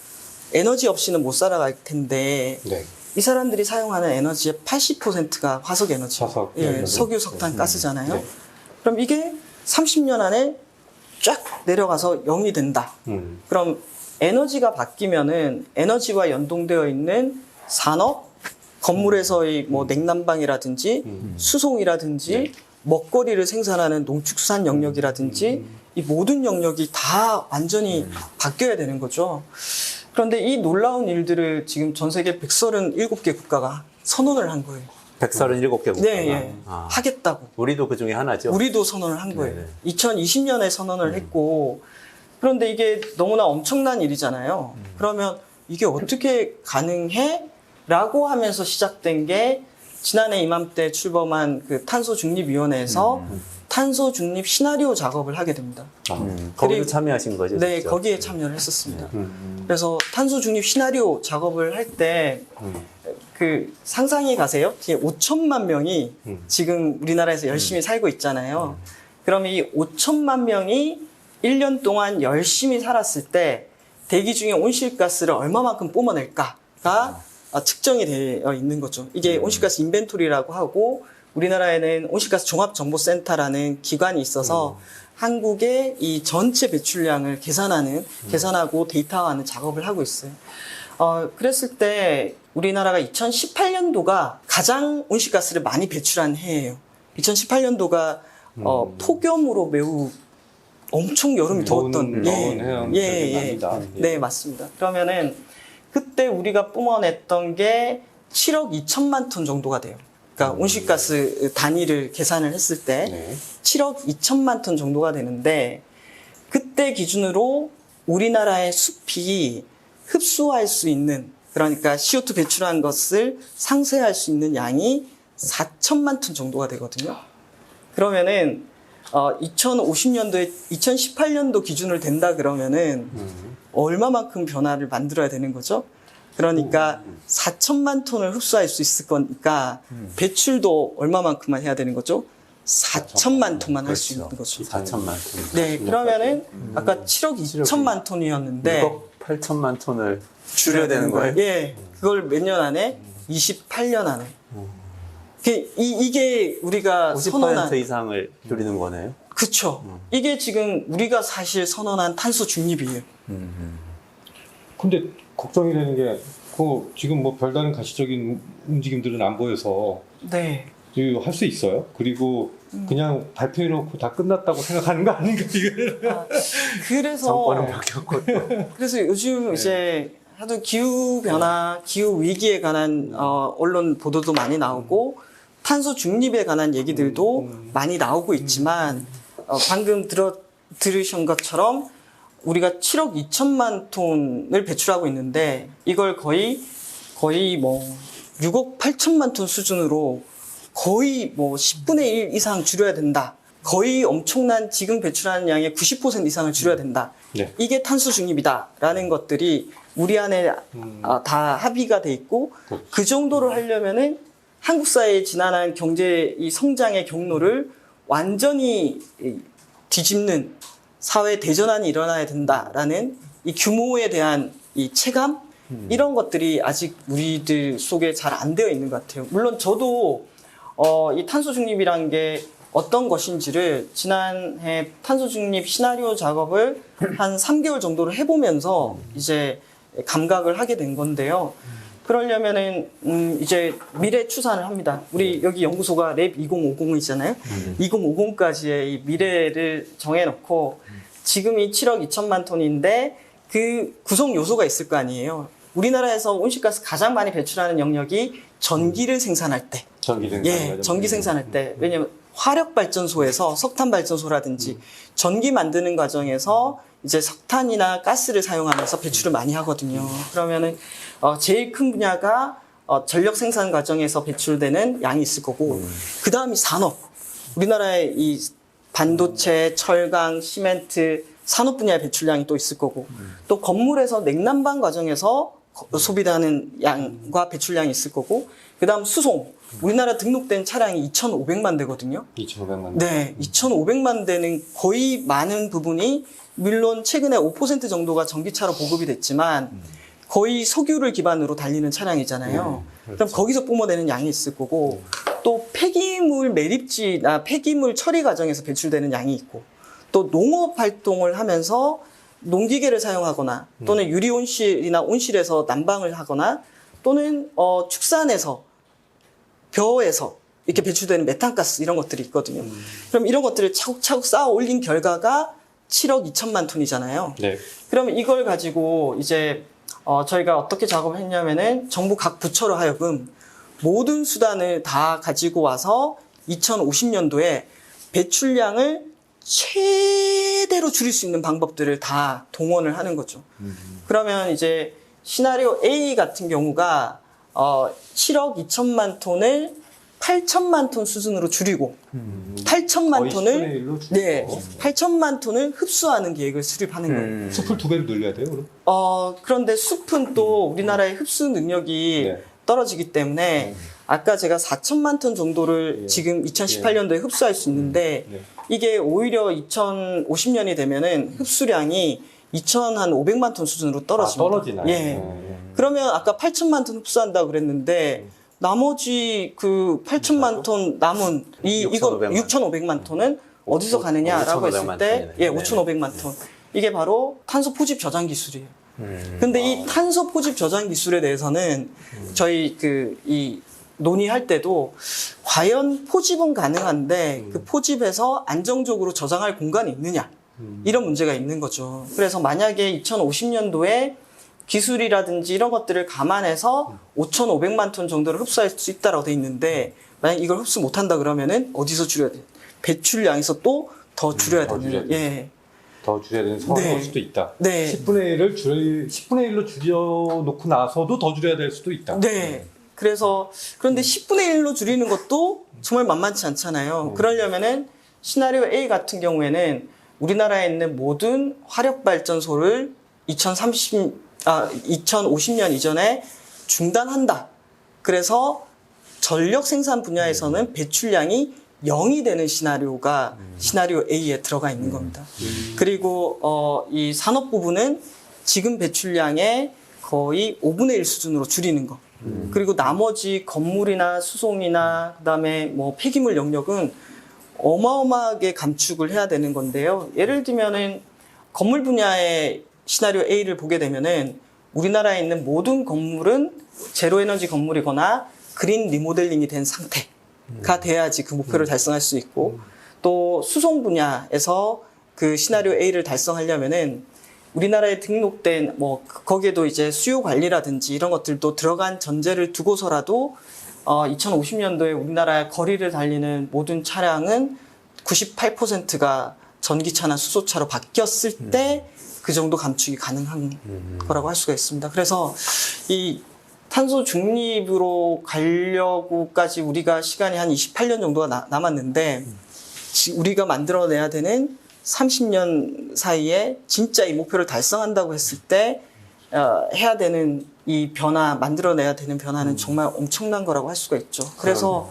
에너지 없이는 못 살아갈 텐데 네. 이 사람들이 사용하는 에너지의 80%가 화석 에너지, 화석 예, 에너지. 석유, 석탄, 가스잖아요. 네. 그럼 이게 30년 안에 쫙 내려가서 0이 된다. 그럼 에너지가 바뀌면은 에너지와 연동되어 있는 산업, 건물에서의 뭐 냉난방이라든지 수송이라든지 먹거리를 생산하는 농축수산 영역이라든지 이 모든 영역이 다 완전히 바뀌어야 되는 거죠. 그런데 이 놀라운 일들을 지금 전 세계 137개 국가가 선언을 한 거예요. 137개 국가가. 네, 예. 하겠다고. 우리도 그 중에 하나죠. 우리도 선언을 한 거예요. 네네. 2020년에 선언을 했고, 그런데 이게 너무나 엄청난 일이잖아요. 그러면 이게 어떻게 가능해? 라고 하면서 시작된 게 지난해 이맘때 출범한 그 탄소중립위원회에서 탄소중립 시나리오 작업을 하게 됩니다. 거기도 그리고- 참여하신 거죠? 네, 직접? 거기에 참여를 했었습니다. 그래서 탄소중립 시나리오 작업을 할 때 그 상상해 가세요. 5천만 명이 지금 우리나라에서 열심히 살고 있잖아요. 그럼 이 5천만 명이 1년 동안 열심히 살았을 때 대기 중에 온실가스를 얼마만큼 뿜어낼까가 측정이 되어 있는 거죠. 이게 온실가스 인벤토리라고 하고 우리나라에는 온실가스 종합정보센터라는 기관이 있어서 한국의 이 전체 배출량을 계산하고 데이터화하는 작업을 하고 있어요. 그랬을 때 우리나라가 2018년도가 가장 온실가스를 많이 배출한 해예요. 2018년도가 폭염으로 매우 엄청 여름이 더웠던 더운 해요. 납니다. 네, 맞습니다. 그러면은 그때 우리가 뿜어냈던 게 7억 2천만 톤 정도가 돼요. 그러니까 온실가스 단위를 계산을 했을 때 네. 7억 2천만 톤 정도가 되는데 그때 기준으로 우리나라의 숲이 흡수할 수 있는 그러니까 CO2 배출한 것을 상쇄할 수 있는 양이 4천만 톤 정도가 되거든요. 그러면은 2050년도에 2018년도 기준을 된다 그러면은 얼마만큼 변화를 만들어야 되는 거죠? 그러니까 4천만 톤을 흡수할 수 있을 거니까 배출도 얼마만큼만 해야 되는 거죠? 4천만 톤만 할 수 있는 거죠. 4천만 톤. 네, 그러면은 아까 7억 2천만 톤이었는데 6억 8천만 톤을 줄여야 되는 거예요? 예, 그걸 몇 년 안에? 28년 안에. 이게 우리가 50% 선언한 이상을 줄이는 거네요? 그쵸. 이게 지금 우리가 사실 선언한 탄소 중립이에요. 근데 걱정이 되는 게, 지금 뭐 별다른 가시적인 움직임들은 안 보여서, 네. 할 수 있어요? 그리고 그냥 발표해놓고 다 끝났다고 생각하는 거 아닌가, 이거는? 그래서 정권은 바뀌었고 또. 그래서 요즘 이제 하도 기후 변화, 기후 위기에 관한 언론 보도도 많이 나오고 탄소 중립에 관한 얘기들도 많이 나오고 있지만 방금 들으신 것처럼 우리가 7억 2천만 톤을 배출하고 있는데 이걸 거의 뭐 6억 8천만 톤 수준으로 거의 뭐 10분의 1 이상 줄여야 된다. 거의 엄청난 지금 배출하는 양의 90% 이상을 줄여야 된다. 네. 이게 탄소 중립이다라는 것들이 우리 안에 다 합의가 돼 있고 그 정도를 하려면은 한국 사회의 지난한 경제 이 성장의 경로를 완전히 뒤집는 사회 대전환이 일어나야 된다라는 이 규모에 대한 이 체감 이런 것들이 아직 우리들 속에 잘 안 되어 있는 것 같아요. 물론 저도 이 탄소 중립이란 게 어떤 것인지를 지난해 탄소 중립 시나리오 작업을 한 3개월 정도를 해보면서 이제 감각을 하게 된 건데요. 그러려면은 이제 미래 추산을 합니다. 우리 여기 연구소가 랩 2050이잖아요. 2050까지의 이 미래를 정해놓고 지금이 7억 2천만 톤인데 그 구성 요소가 있을 거 아니에요. 우리나라에서 온실가스 가장 많이 배출하는 영역이 전기를 생산할 때. 전기 생산할 때. 왜냐면 화력 발전소에서 석탄 발전소라든지 전기 만드는 과정에서 이제 석탄이나 가스를 사용하면서 배출을 많이 하거든요. 그러면은 제일 큰 분야가 전력 생산 과정에서 배출되는 양이 있을 거고, 그 다음이 산업. 우리나라의 이 반도체, 철강, 시멘트, 산업 분야의 배출량이 또 있을 거고, 또 건물에서 냉난방 과정에서 소비되는 양과 배출량이 있을 거고, 그 다음 수송. 우리나라 등록된 차량이 2,500만 대거든요. 2,500만 대. 네, 2,500만 대는 거의 많은 부분이 물론 최근에 5% 정도가 전기차로 보급이 됐지만 거의 석유를 기반으로 달리는 차량이잖아요. 그럼 거기서 뿜어내는 양이 있을 거고, 또 폐기물 매립지나 폐기물 처리 과정에서 배출되는 양이 있고, 또 농업 활동을 하면서 농기계를 사용하거나 또는 유리 온실이나 온실에서 난방을 하거나 또는 축산에서 벼에서 이렇게 배출되는 메탄가스 이런 것들이 있거든요. 그럼 이런 것들을 차곡차곡 쌓아 올린 결과가 7억 2천만 톤이잖아요. 네. 그러면 이걸 가지고 이제 저희가 어떻게 작업을 했냐면은 정부 각 부처로 하여금 모든 수단을 다 가지고 와서 2050년도에 배출량을 최대로 줄일 수 있는 방법들을 다 동원을 하는 거죠. 그러면 이제 시나리오 A 같은 경우가 7억 2천만 톤을 8천만 톤 수준으로 줄이고 8천만 톤을 10분의 1로 줄이고. 네, 8천만 톤을 흡수하는 계획을 수립하는 거예요. 숲을 2배로 늘려야 돼요, 그럼? 그런데 숲은 또 우리나라의 흡수 능력이 네. 떨어지기 때문에 아까 제가 4천만 톤 정도를 지금 2018년도에 흡수할 수 있는데 네. 이게 오히려 2050년이 되면은 흡수량이 2,500만 ton 수준으로 떨어집니다. 떨어지나요? 예. 그러면 아까 8천만 톤 흡수한다고 그랬는데 나머지 그 8천만 톤 남은 이거 6,500만 톤은 어디서 가느냐라고 했을 때 5,500만 톤. 이게 바로 탄소 포집 저장 기술이에요. 근데 이 탄소 포집 저장 기술에 대해서는 저희 이 논의할 때도 과연 포집은 가능한데 그 포집에서 안정적으로 저장할 공간이 있느냐 이런 문제가 있는 거죠. 그래서 만약에 2050년도에 기술이라든지 이런 것들을 감안해서 5,500만 톤 정도를 흡수할 수 있다라고 돼 있는데 만약 이걸 흡수 못한다 그러면은 어디서 줄여야 돼? 배출량에서 또 더 줄여야 되는. 예. 더 줄여야 되는 상황이 올 수도 있다. 네. 10분의 1로 줄여놓고 나서도 더 줄여야 될 수도 있다. 네. 그래서 그런데 10분의 1로 줄이는 것도 정말 만만치 않잖아요. 그러려면은 시나리오 A 같은 경우에는 우리나라에 있는 모든 화력 발전소를 2050년 이전에 중단한다. 그래서 전력 생산 분야에서는 배출량이 0이 되는 시나리오가 시나리오 A에 들어가 있는 겁니다. 그리고 이 산업 부분은 지금 배출량의 거의 5분의 1 수준으로 줄이는 거. 그리고 나머지 건물이나 수송이나 그다음에 뭐 폐기물 영역은 어마어마하게 감축을 해야 되는 건데요. 예를 들면은 건물 분야의 시나리오 A를 보게 되면은 우리나라에 있는 모든 건물은 제로 에너지 건물이거나 그린 리모델링이 된 상태가 돼야지 그 목표를 달성할 수 있고, 또 수송 분야에서 그 시나리오 A를 달성하려면은 우리나라에 등록된 뭐 거기에도 이제 수요 관리라든지 이런 것들도 들어간 전제를 두고서라도 2050년도에 우리나라의 거리를 달리는 모든 차량은 98%가 전기차나 수소차로 바뀌었을 때 그 정도 감축이 가능한 거라고 할 수가 있습니다. 그래서 이 탄소 중립으로 가려고까지 우리가 시간이 한 28년 정도가 남았는데 우리가 만들어내야 되는 30년 사이에 진짜 이 목표를 달성한다고 했을 때 해야 되는 이 변화, 만들어내야 되는 변화는 정말 엄청난 거라고 할 수가 있죠. 그래서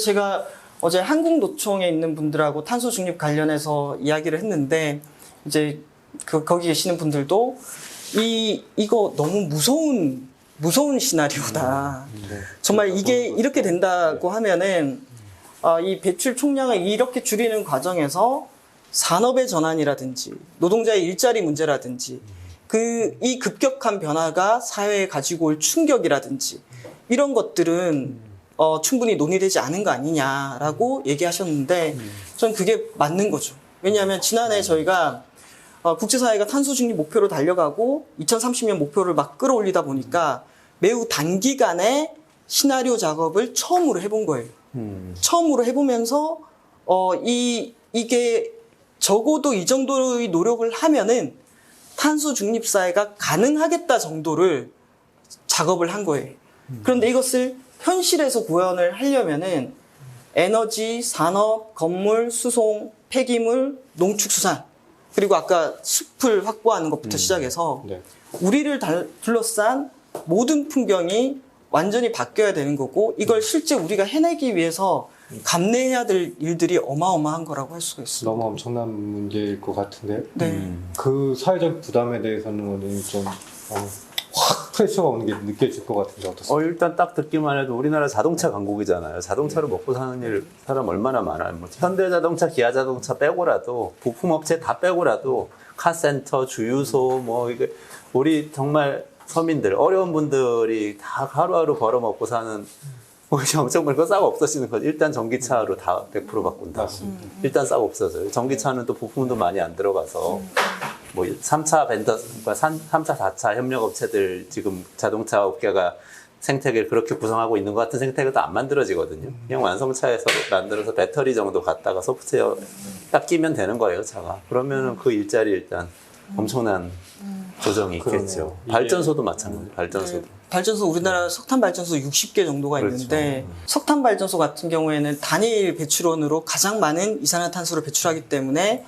제가 어제 한국노총에 있는 분들하고 탄소 중립 관련해서 이야기를 했는데 이제 거기 계시는 분들도 이거 너무 무서운 시나리오다. 정말 이게 이렇게 된다고 하면은 이 배출 총량을 이렇게 줄이는 과정에서 산업의 전환이라든지 노동자의 일자리 문제라든지 이 급격한 변화가 사회에 가지고 올 충격이라든지 이런 것들은 충분히 논의되지 않은 거 아니냐라고 얘기하셨는데 저는 그게 맞는 거죠. 왜냐하면 지난해 저희가 국제사회가 탄소 중립 목표로 달려가고 2030년 목표를 막 끌어올리다 보니까 매우 단기간에 시나리오 작업을 처음으로 해본 거예요. 처음으로 해보면서 이게 적어도 이 정도의 노력을 하면은 탄소 중립 사회가 가능하겠다 정도를 작업을 한 거예요. 그런데 이것을 현실에서 구현을 하려면은 에너지, 산업, 건물, 수송, 폐기물, 농축수산 그리고 아까 숲을 확보하는 것부터 시작해서 네. 우리를 둘러싼 모든 풍경이 완전히 바뀌어야 되는 거고 이걸 실제 우리가 해내기 위해서 감내해야 될 일들이 어마어마한 거라고 할 수가 있어요. 너무 엄청난 문제일 것 같은데 네. 그 사회적 부담에 대해서는 좀 확 프레셔가 오는 게 느껴질 것 같은데 어떻습니까? 일단 딱 듣기만 해도 우리나라 자동차 강국이잖아요. 자동차로 먹고 사는 사람 얼마나 많아요. 뭐 현대자동차, 기아자동차 빼고라도 부품업체 다 빼고라도 카센터, 주유소 뭐 이게 우리 정말 서민들 어려운 분들이 다 하루하루 벌어먹고 사는 정말 그 싹 없어지는 거죠. 일단 전기차로 다 100% 바꾼다. 맞습니다. 일단 싹 없어져요. 전기차는 또 부품도 많이 안 들어가서 뭐 3차 벤더, 그러니까 3차, 4차 협력업체들 지금 자동차 업계가 생태계를 그렇게 구성하고 있는 것 같은 생태계도 안 만들어지거든요. 그냥 완성차에서 만들어서 배터리 정도 갖다가 소프트웨어 딱 끼면 되는 거예요, 차가. 그러면은 그 일자리 일단 엄청난 조정이 있겠죠. 그러네요. 발전소도 마찬가지예요, 발전소도. 네, 발전소 우리나라 석탄 발전소 60개 정도가 그렇죠. 있는데 석탄 발전소 같은 경우에는 단일 배출원으로 가장 많은 이산화탄소를 배출하기 때문에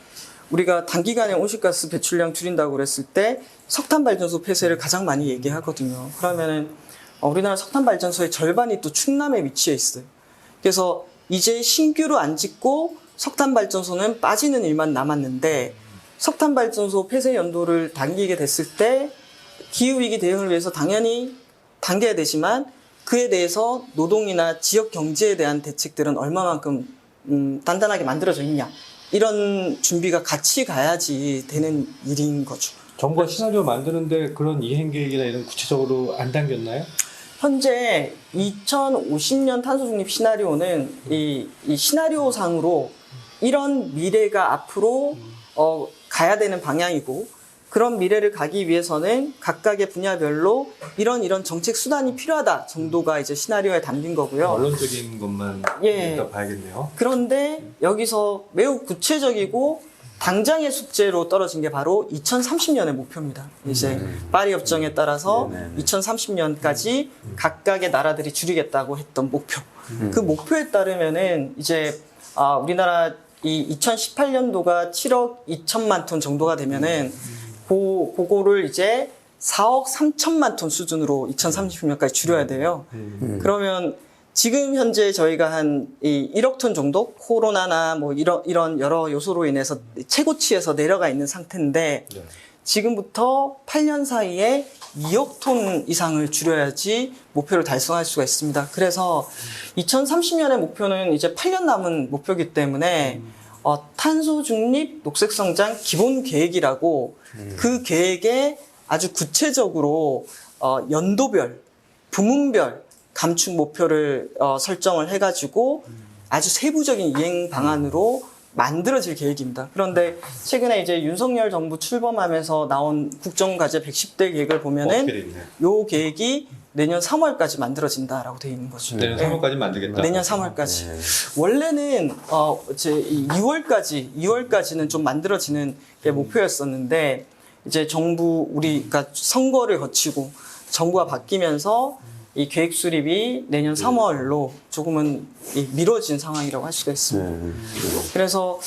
우리가 단기간에 온실가스 배출량 줄인다고 그랬을 때 석탄 발전소 폐쇄를 가장 많이 얘기하거든요. 그러면은 우리나라 석탄 발전소의 절반이 또 충남에 위치해 있어요. 그래서 이제 신규로 안 짓고 석탄 발전소는 빠지는 일만 남았는데 석탄 발전소 폐쇄 연도를 당기게 됐을 때 기후위기 대응을 위해서 당연히 당겨야 되지만 그에 대해서 노동이나 지역 경제에 대한 대책들은 얼마만큼 단단하게 만들어져 있냐 이런 준비가 같이 가야지 되는 일인 거죠. 정부가 시나리오 만드는데 그런 이행 계획이나 이런 구체적으로 안 당겼나요? 현재 2050년 탄소 중립 시나리오는 이 시나리오상으로 이런 미래가 앞으로 가야 되는 방향이고 그런 미래를 가기 위해서는 각각의 분야별로 이런 정책 수단이 필요하다 정도가 이제 시나리오에 담긴 거고요. 언론적인 것만 예. 일단 봐야겠네요. 그런데 여기서 매우 구체적이고 당장의 숙제로 떨어진 게 바로 2030년의 목표입니다. 이제 파리 협정에 따라서 2030년까지 각각의 나라들이 줄이겠다고 했던 목표. 그 목표에 따르면은 이제 우리나라 이 2018년도가 7억 2천만 톤 정도가 되면은 그거를 이제 4억 3천만 톤 수준으로 2030년까지 줄여야 돼요. 그러면 지금 현재 저희가 한 1억 톤 정도 코로나나 뭐 이런 여러 요소로 인해서 최고치에서 내려가 있는 상태인데 네. 지금부터 8년 사이에 2억 톤 이상을 줄여야지 목표를 달성할 수가 있습니다. 그래서 2030년의 목표는 이제 8년 남은 목표이기 때문에 탄소 중립 녹색 성장 기본 계획이라고 그 계획에 아주 구체적으로 연도별, 부문별 감축 목표를 설정을 해가지고 아주 세부적인 이행 방안으로 만들어질 계획입니다. 그런데 최근에 이제 윤석열 정부 출범하면서 나온 국정과제 110대 계획을 보면은 요 계획이 내년 3월까지 만들어진다라고 되어 있는 거죠. 내년 3월까지 만들겠다. 내년 3월까지. 원래는 이제 2월까지는 좀 만들어지는 게 목표였었는데 이제 우리가 선거를 거치고 정부가 바뀌면서 이 계획 수립이 내년 3월로 조금은 미뤄진 상황이라고 할 수가 있습니다. 그래서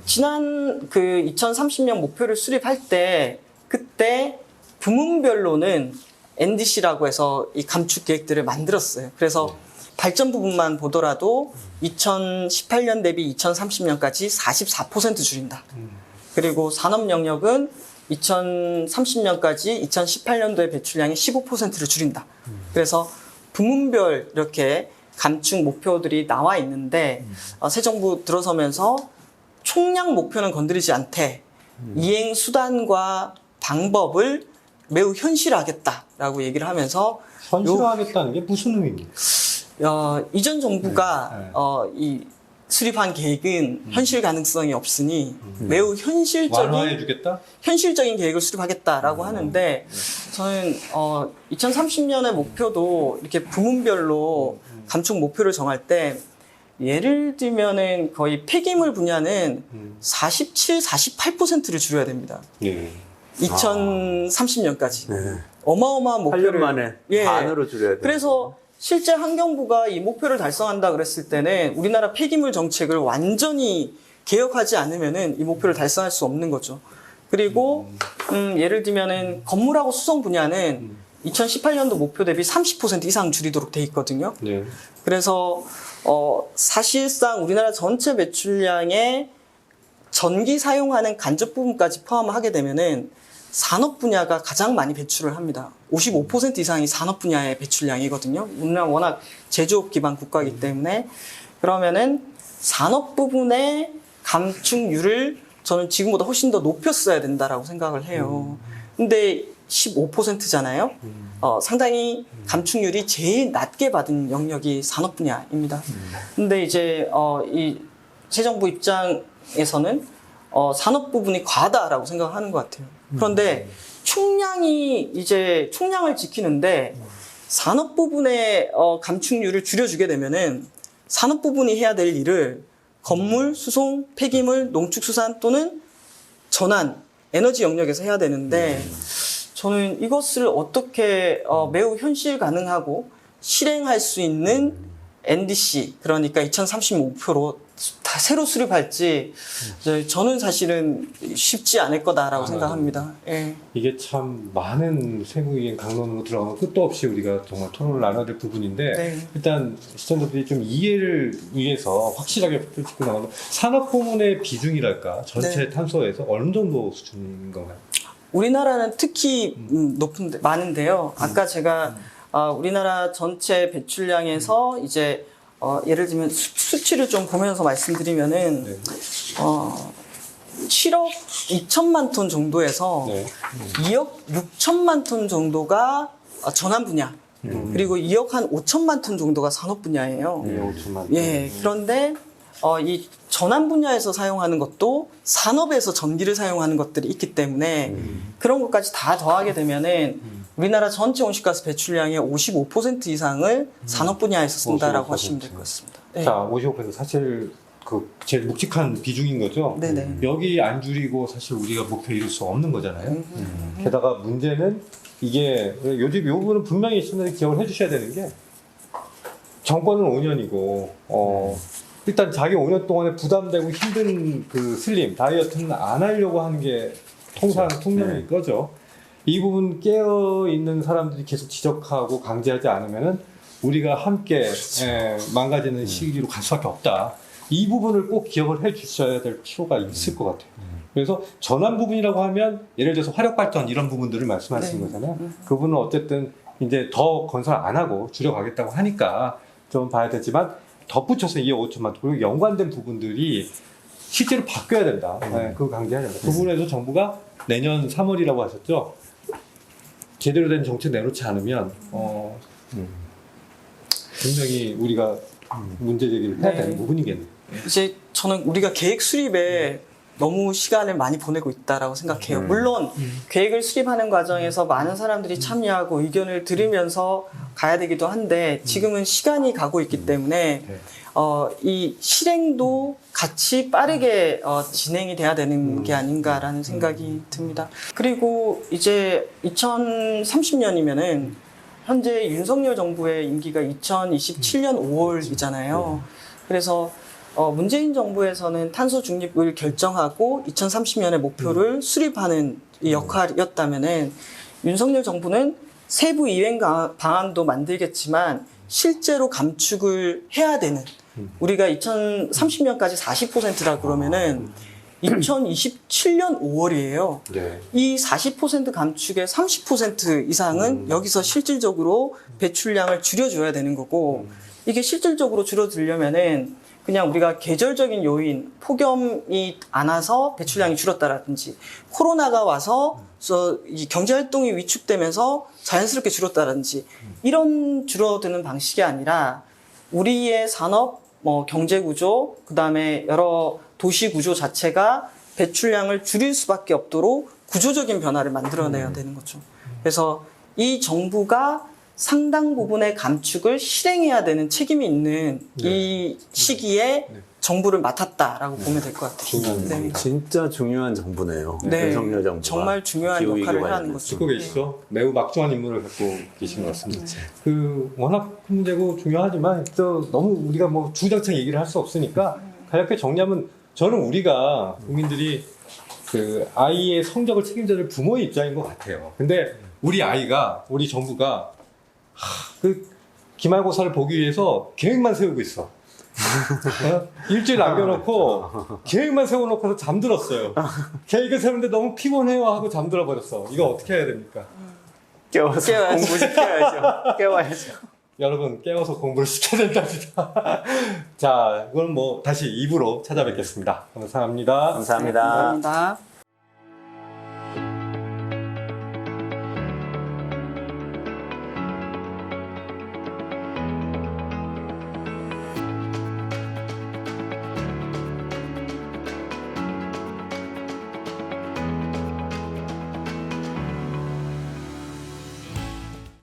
지난 그 2030년 목표를 수립할 때 그때 부문별로는 NDC라고 해서 이 감축 계획들을 만들었어요. 그래서 발전 부분만 보더라도 2018년 대비 2030년까지 44% 줄인다. 그리고 산업 영역은 2030년까지 2018년도의 배출량의 15%를 줄인다. 그래서 부문별 이렇게 감축 목표들이 나와 있는데 새 정부 들어서면서 총량 목표는 건드리지 않되 이행 수단과 방법을 매우 현실화하겠다라고 얘기를 하면서 현실화하겠다는 게 무슨 의미입니까? 이전 정부가 이 수립한 계획은 현실 가능성이 없으니 매우 완화해주겠다? 현실적인 계획을 수립하겠다라고 하는데 저는 2030년의 목표도 이렇게 부문별로 감축 목표를 정할 때 예를 들면은 거의 폐기물 분야는 47, 48%를 줄여야 됩니다. 네. 2030년까지. 네. 어마어마한 목표를 8년 만에 예. 반으로 줄여야 돼요. 그래서 실제 환경부가 이 목표를 달성한다 그랬을 때는 우리나라 폐기물 정책을 완전히 개혁하지 않으면은 이 목표를 달성할 수 없는 거죠. 그리고 예를 들면은 건물하고 수송 분야는 2018년도 목표 대비 30% 이상 줄이도록 돼 있거든요. 네. 그래서 사실상 우리나라 전체 매출량의 전기 사용하는 간접 부분까지 포함하게 되면은 산업 분야가 가장 많이 배출을 합니다. 55% 이상이 산업 분야의 배출량이거든요. 우리나라 워낙 제조업 기반 국가이기 때문에 그러면은 산업 부분의 감축률을 저는 지금보다 훨씬 더 높였어야 된다라고 생각을 해요. 근데 15%잖아요. 상당히 감축률이 제일 낮게 받은 영역이 산업 분야입니다. 근데 이제 이 새 정부 입장에서는 산업 부분이 과하다라고 생각하는 것 같아요. 그런데 총량을 지키는데 산업 부분의 감축률을 줄여주게 되면은 산업 부분이 해야 될 일을 건물, 수송, 폐기물, 농축수산 또는 전환, 에너지 영역에서 해야 되는데 저는 이것을 어떻게 매우 현실 가능하고 실행할 수 있는 NDC, 그러니까 2030 목표로 다 새로 수립할지 저는 사실은 쉽지 않을 거다라고 생각합니다. 예. 이게 참 많은 세부적인 강론으로 들어가면 끝도 없이 우리가 정말 토론을 나눠야 될 부분인데 네. 일단 시청자들이 좀 이해를 위해서 확실하게 짚고 나가면 산업 부문의 비중이랄까 전체 네. 탄소에서 어느 정도 수준인 건가요? 우리나라는 특히 많은데요. 아까 제가 우리나라 전체 배출량에서 이제 예를 들면 수치를 좀 보면서 말씀드리면은 네. 7억 2천만 톤 정도에서 네. 2억 6천만 톤 정도가 전환 분야, 그리고 2억 한 5천만 톤 정도가 산업 분야예요. 5천만. 예, 그런데 이 전환 분야에서 사용하는 것도 산업에서 전기를 사용하는 것들이 있기 때문에 그런 것까지 다 더하게 되면은 우리나라 전체 온실가스 배출량의 55% 이상을 산업 분야에서 쓴다라고 55%. 하시면 될 것 같습니다. 네. 자, 55% 사실 그 제일 묵직한 비중인 거죠. 네네. 여기 안 줄이고 사실 우리가 목표 이룰 수 없는 거잖아요. 게다가 문제는 이게 요즘 요 부분은 분명히 시청자들이 기억을 해주셔야 되는 게 정권은 5년이고 일단 자기 5년 동안에 부담되고 힘든 그 슬림 다이어트는 안 하려고 하는 게 통념인 거죠. 이 부분 깨어 있는 사람들이 계속 지적하고 강제하지 않으면은 우리가 함께 망가지는 시기로 갈 수밖에 없다. 이 부분을 꼭 기억을 해 주셔야 될 필요가 있을 것 같아요. 그래서 전환 부분이라고 하면 예를 들어서 화력 발전 이런 부분들을 말씀하시는 네. 거잖아요. 그 부분은 어쨌든 이제 더 건설 안 하고 줄여가겠다고 하니까 좀 봐야 되지만 덧붙여서 2억 5천만 그리고 연관된 부분들이 실제로 바뀌어야 된다. 그거 강조해야 된다. 그 부분에서 정부가 내년 3월이라고 하셨죠. 제대로 된 정책 내놓지 않으면 분명히 우리가 문제 제기를 해야 되는 부분이겠네요. 이제 저는 우리가 계획 수립에 너무 시간을 많이 보내고 있다라고 생각해요. 물론 계획을 수립하는 과정에서 많은 사람들이 참여하고 의견을 들으면서 가야 되기도 한데 지금은 시간이 가고 있기 때문에 이 실행도 같이 빠르게 진행이 돼야 되는 게 아닌가라는 생각이 듭니다. 그리고 이제 2030년이면은 현재 윤석열 정부의 임기가 2027년 5월이잖아요. 그래서 문재인 정부에서는 탄소 중립을 결정하고 2030년의 목표를 수립하는 이 역할이었다면은 윤석열 정부는 세부 이행 방안도 만들겠지만 실제로 감축을 해야 되는 우리가 2030년까지 40%라 그러면은 2027년 5월이에요. 네. 이 40% 감축의 30% 이상은 여기서 실질적으로 배출량을 줄여줘야 되는 거고 이게 실질적으로 줄어들려면은 그냥 우리가 계절적인 요인, 폭염이 안 와서 배출량이 줄었다라든지 코로나가 와서 이 경제 활동이 위축되면서 자연스럽게 줄었다라든지 이런 줄어드는 방식이 아니라 우리의 산업, 경제 구조, 그다음에 여러 도시 구조 자체가 배출량을 줄일 수밖에 없도록 구조적인 변화를 만들어내야 되는 거죠. 그래서 이 정부가 상당 부분의 감축을 실행해야 되는 책임이 있는 이 시기에 정부를 맡았다라고 보면 될 것 같아요. 네. 진짜 중요한 정부네요. 네. 윤석열 정부가. 정말 중요한 기후위기 역할을 하는 관련해서. 거죠. 듣고 계시죠? 매우 막중한 임무를 갖고 계신 것 같습니다. 워낙 큰 문제고 중요하지만 또 너무 우리가 주구장창 얘기를 할 수 없으니까 간략하게 정리하면 저는 우리가 국민들이 그 아이의 성적을 책임져야 될 부모의 입장인 것 같아요. 근데 우리 아이가 우리 정부가 그 기말고사를 보기 위해서 계획만 세우고 있어. 일주일 남겨놓고 계획만 세워놓고서 잠들었어요. 계획을 세우는데 너무 피곤해요 하고 잠들어 버렸어. 이거 어떻게 해야 됩니까? 깨워서 깨워야죠. 공부시켜야죠. 깨워야죠. 여러분 깨워서 공부를 시켜야 된답니다. 자, 이건 다시 2부로 찾아뵙겠습니다. 감사합니다. 감사합니다. 감사합니다.